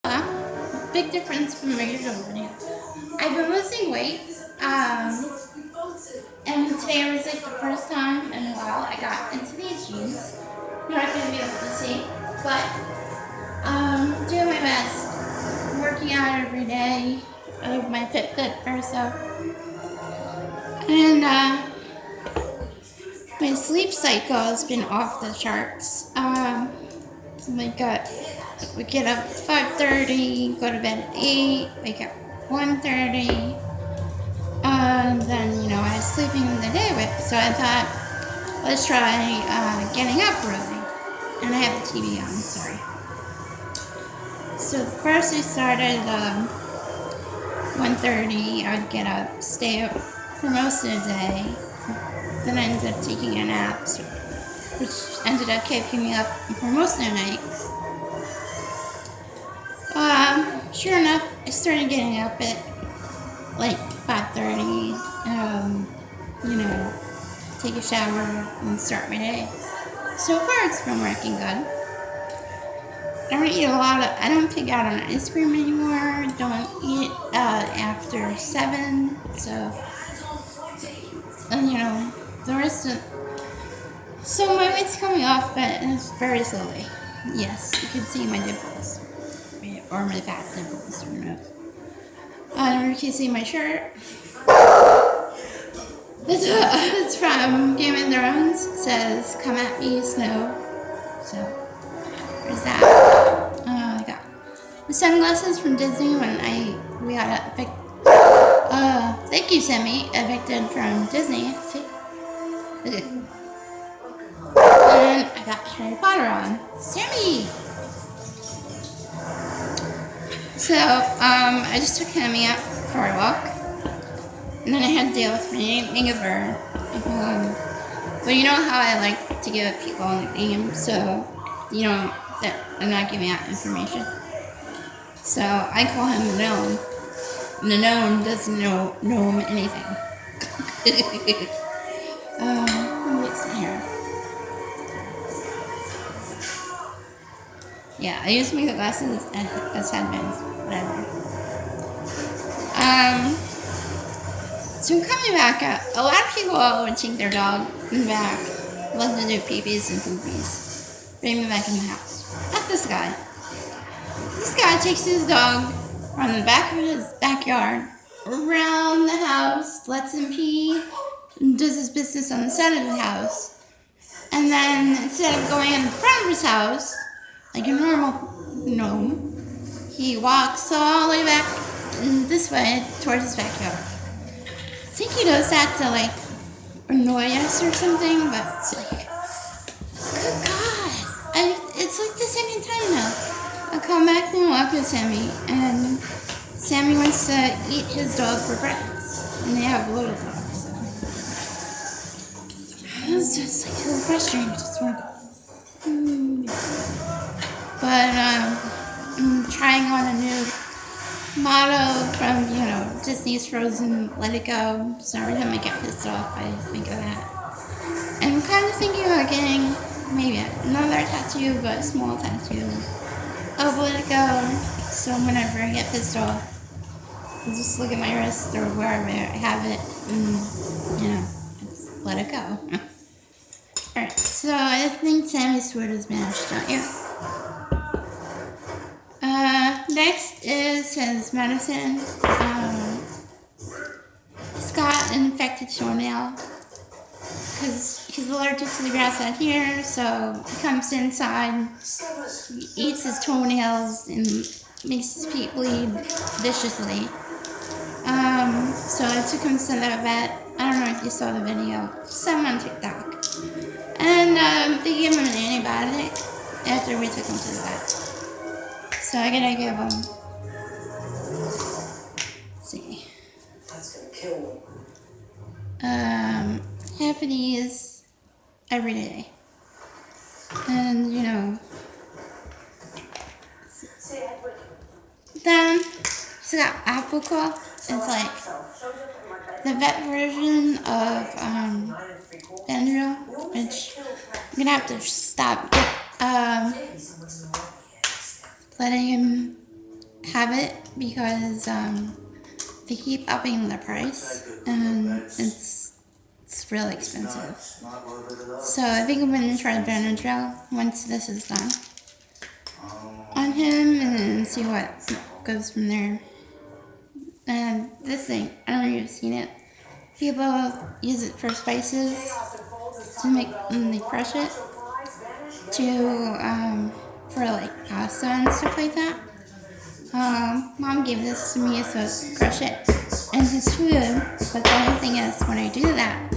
Big difference from my usual video. I've been losing weight, and today was like the first time in a while I got into these jeans. You're not going to be able to see, but doing my best, working out every day. I have my Fitbit first up, and my sleep cycle has been off the charts. We get up at 5:30, go to bed at 8, wake up 1:30. Then, I was sleeping the day with, so I thought, let's try getting up early. And I have the TV on, sorry. So first I started 1:30, I would get up, stay up for most of the day. Then I ended up taking a nap, which ended up keeping me up for most of the night. Sure enough, I started getting up at like 5:30, take a shower and start my day. So far it's been working good. I don't pick out on ice cream anymore, don't eat after 7, so, the rest of, so my weight's coming off, but it's very slowly. Yes, you can see my nipples, or my fat nipples, who knows. I don't know if you can see my shirt. It's from Game of Thrones. It says, "Come at me, Snow." So, there's that. I got the sunglasses from Disney when we got evicted. Thank you, Sammy. Evicted from Disney. See? And I got Harry Potter on. Sammy! So, I just took Sammy out for a walk. And then I had to deal with my neighbor. But you know how I like to give people names, so that I'm not giving out information. So I call him the gnome. And the gnome doesn't know anything. What's in here? Yeah, I use my glasses as headbands, whatever. So coming back, a lot of people would take their dog in the back, let them do peepees and poopies, bring me back in the house. Not this guy. This guy takes his dog from the back of his backyard, around the house, lets him pee, and does his business on the side of the house. And then instead of going in front of his house, like a normal gnome, he walks all the way back this way towards his backyard. I think he does that to annoy us or something, but it's like, good God, it's like the second time now. I come back and walk with Sammy, and Sammy wants to eat his dog for breakfast, and they have a little dog, so it's just a little frustrating. I just want to go. But I'm trying on a new motto from, Disney's Frozen, Let It Go. So every time I get pissed off, I think of that. And I'm kind of thinking about getting maybe another tattoo, but a small tattoo of Let It Go. So whenever I get pissed off, I'll just look at my wrist or wherever I have it and, just let it go. Alright, so I think Sammy's sword is mashed, don't you? Next is his medicine. He's got an infected toenail because he's allergic to the grass out here, so he comes inside, he eats his toenails, and makes his feet bleed viciously. So I took him to the vet. I don't know if you saw the video. Some on TikTok. And they gave him an antibiotic after we took him to the vet. So I gotta give him, let's see, half of these every day. And, then he's got apple claw. It's like the vet version of Benadryl, which I'm gonna have to stop letting him habit because they keep upping the price and it's really expensive. So I think I'm gonna try Benadryl once this is done on him and see what goes from there. And this thing, I don't know if you've seen it. People use it for spices to make when they crush it to for like pasta and stuff like that. Mom gave this to me so I crush it in his food, but the only thing is when I do that,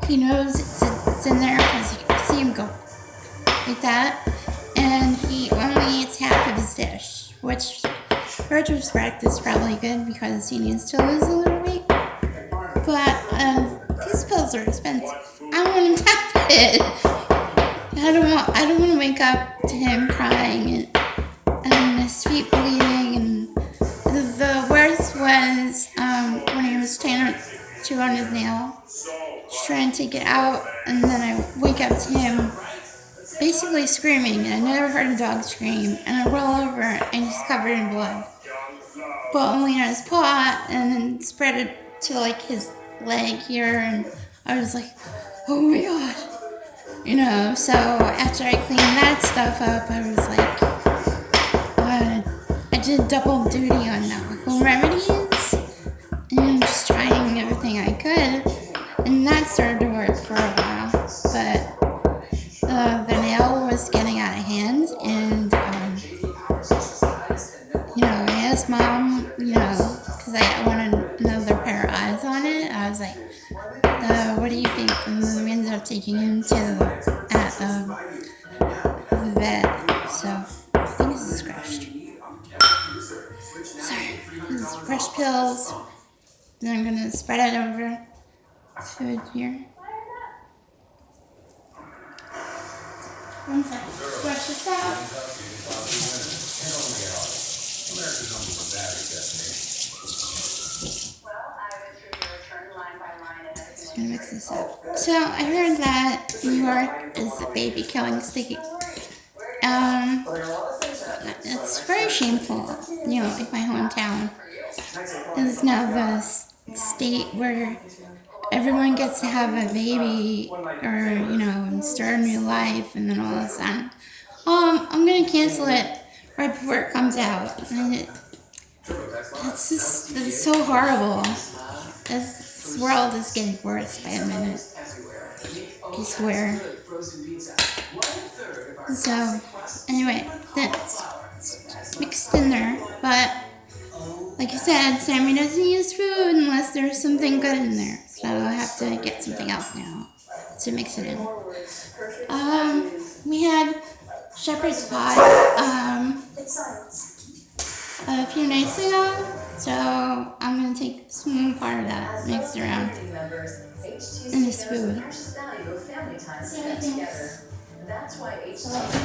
he knows it's in there because you can see him go like that, and he only eats half of his dish, which retrospect is probably good because he needs to lose a little weight. But these pills are expensive. I want him to have it. I don't want to wake up to him crying and his feet bleeding. And the worst was when he was trying to chew on his nail, just trying to take it out, and then I wake up to him basically screaming, and I never heard a dog scream, and I roll over and he's covered in blood, but only on his paw, and then spread it to like his leg here, and I was like, oh my god, you know. So after I cleaned that stuff up, I was like, I did double duty on home remedies and just trying everything I could, and that started to work for a while, but the nail was getting out of hand, and you know, I asked Mom, you know, because I wanted another pair of eyes on it. I was like, what do you think? And then we ended up taking him to the vet. So I think this is crushed. Sorry, this is fresh pills. Then I'm gonna spread it over food here. One second. Brush this out. Just gonna mix this up. So I heard that New York is the baby killing state. It's very shameful. You know, like my hometown is now the state where everyone gets to have a baby or, you know, and start a new life, and then all of a sudden, I'm gonna cancel it right before it comes out. And it's so horrible. This world is getting worse by the minute. I swear. So, anyway, that's mixed in there, but like I said, Sammy doesn't use food unless there's something good in there. So I have to get something else now to mix it in. We had shepherd's pie a few nights ago, so I'm going to take a small part of that, mix it around in this food. That's why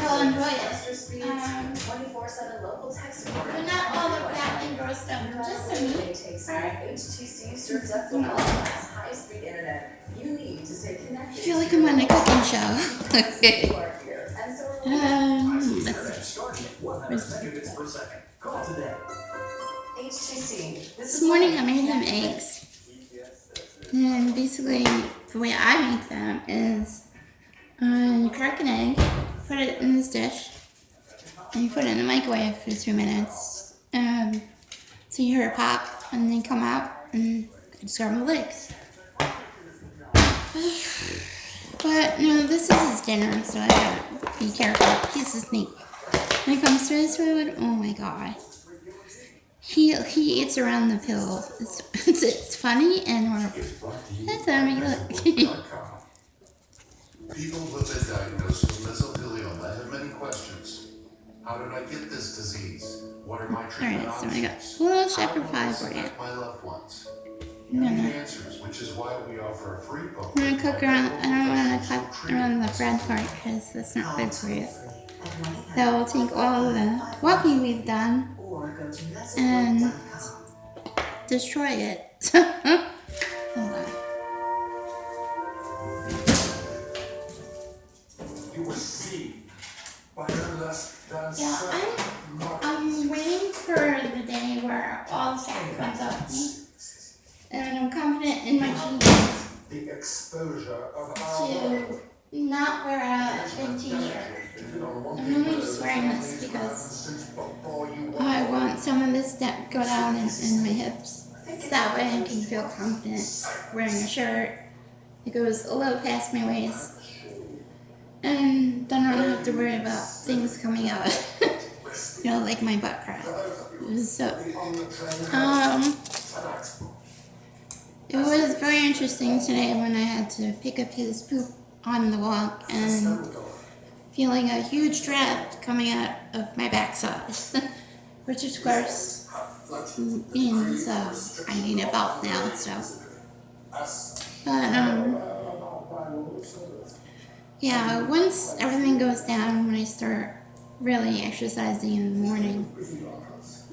I'll enjoy it. But not all of that and gross stuff, just the meat. HTC serves up the highest speed internet you need to stay connected. I feel like I'm on a cooking show. Okay. This morning I made them eggs. And basically the way I make them is you crack an egg, put it in this dish, and you put it in the microwave for 2 minutes. So you hear it pop, and then come out, and scrambled eggs. But no, this is his dinner, so I gotta be careful. He's a snake. When it comes to his food, oh my god. He eats around the pill. It's funny and horrible. That's how I look. People who have been diagnosed with mesothelioma have many questions. How did I get this disease? What are my treatment options? Alright, so I got a little shepherd pie for you. My loved ones. Answers, which is why we offer a free book. I'm gonna cook around. I don't want to cook around the bread part because that's not good for you. That will take all of the walking we've done and destroy it. Hold on. Yeah, I'm waiting for the day where all the fat comes off me. And I'm confident in my jeans The exposure of to not wear a big t-shirt. I'm really just wearing this because I want some of this to go down in my hips. So that way I can feel confident wearing a shirt that goes a little past my waist. And then I don't have to worry about things coming out, like my butt crack. So, it was very interesting today when I had to pick up his poop on the walk and feeling a huge draft coming out of my backside, which of course means I need a belt now. But yeah, once everything goes down, when I start really exercising in the morning,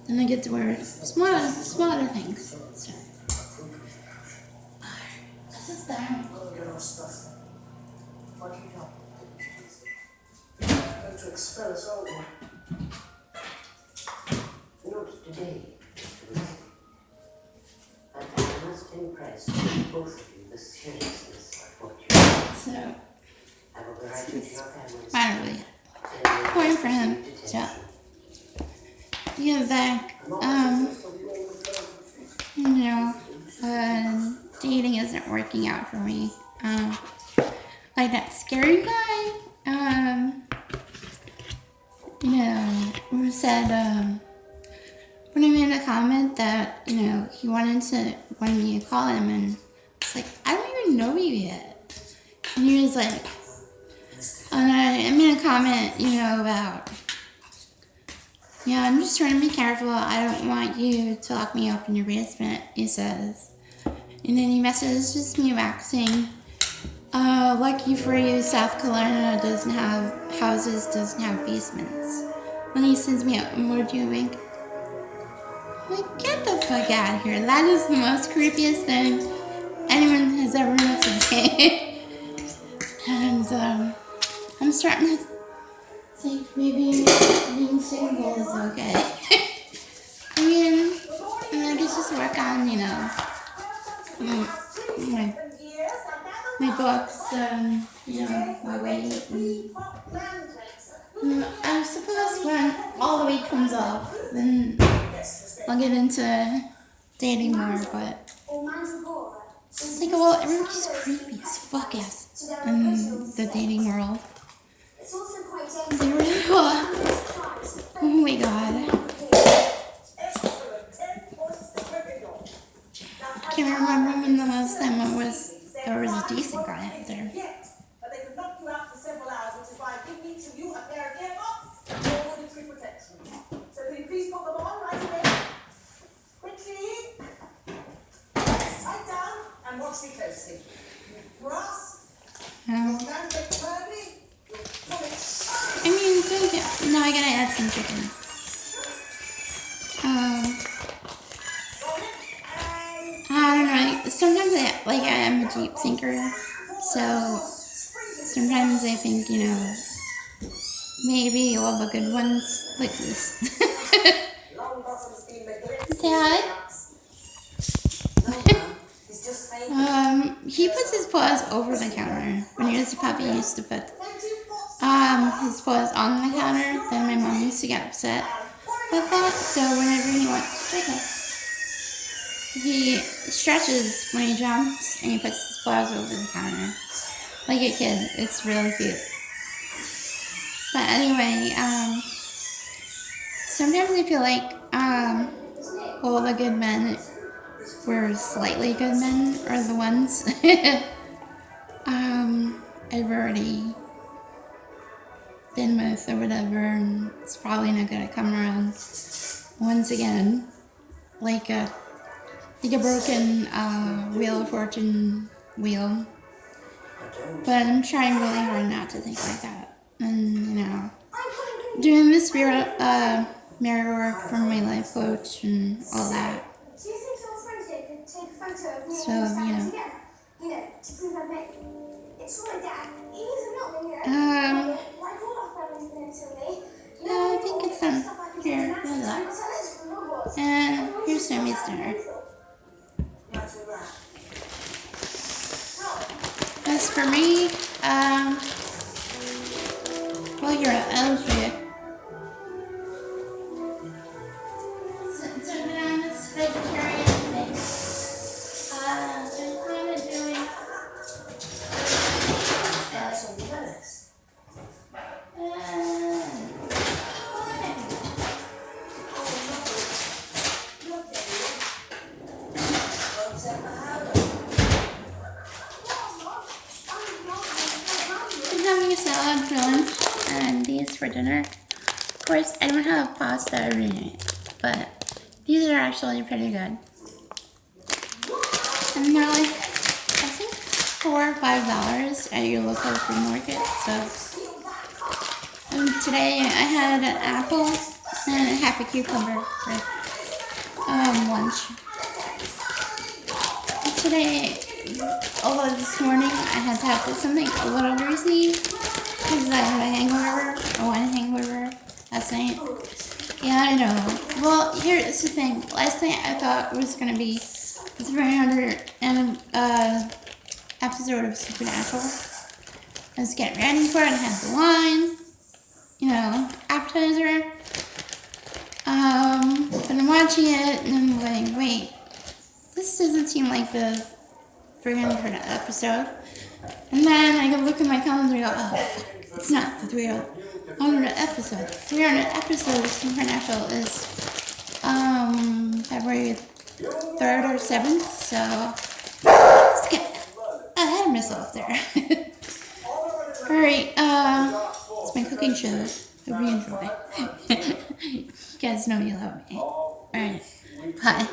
then I get to wear smaller things. So. This is down. To expose all not today, but I must impress both of you the seriousness of what you do. So, I will be writing to your families. not really important for him. So, yeah, back, dating isn't working out for me. Like that scary guy, who said, when I made a comment that, he wanted me to call him, and it's like, I don't even know you yet. And he was like, and I made a comment, about, I'm just trying to be careful. I don't want you to lock me up in your basement, he says. And then he messages me back saying, lucky for you, South Carolina doesn't have houses, doesn't have basements. Then he sends me an emoji wink. Like, get the fuck out of here. That is the most creepiest thing anyone has ever messaged me. And, I'm starting to think maybe being single is okay. I mean, I could just work on, my books, my weight, and I suppose when all the weight comes off, then I'll get into dating more, but it's like, well, everybody's creepy as fuck in the dating world. They really are. Oh my god. I can't remember when the last time there was a decent guy out there. But they could knock you out for several hours, which is why I give each of you a pair of earbuds and more military protection. So can you please put them on right away? Quickly. Tight down and watch me closely. Brass. I mean, now I gotta add some chicken. I don't know. Sometimes I am a deep thinker, so sometimes I think, maybe all the good ones like this. Say hi. He puts his paws over the counter. When he was a puppy, he used to put his paws on the counter. Then my mom used to get upset with that. So whenever he wants chicken, he stretches when he jumps and he puts his paws over the counter like a kid. It's really cute. But anyway, sometimes I feel like all the good men were slightly good men are the ones I've already been with or whatever, and it's probably not gonna come around once again, like a broken Wheel of Fortune wheel. But I'm trying really hard not to think like that, and doing the spirit mirror work from my life coach and all that. So, yeah, I think it's done. Here, relax. And here's Sammy's dinner. As for me, well, here, I'll show you. So now this vegetarian thing. I'm kind of doing. That's all nice. I'm having a salad for lunch and these for dinner. Of course, I don't have pasta every night, but these are actually pretty good. And they're like, I think $4 or $5 at your local food market. So today I had an apple and half a cucumber for lunch. Today, although this morning I had to have something a little greasy because I had a hangover, or one hangover last night. Yeah, I know. Well, here's the thing. Last night I thought it was going to be the 300 episode of Supernatural. I was getting ready for it. I had the wine, appetizer. But I'm watching it and I'm going, wait, this doesn't seem like the 300 episode. And then I go look at my calendar and go, oh, it's not the 300 episode. 300 episode of Supernatural is February 3rd or 7th. So let's get ahead of myself there. Alright, it's my cooking show. Hope you enjoy. You guys know you love me. Alright, bye.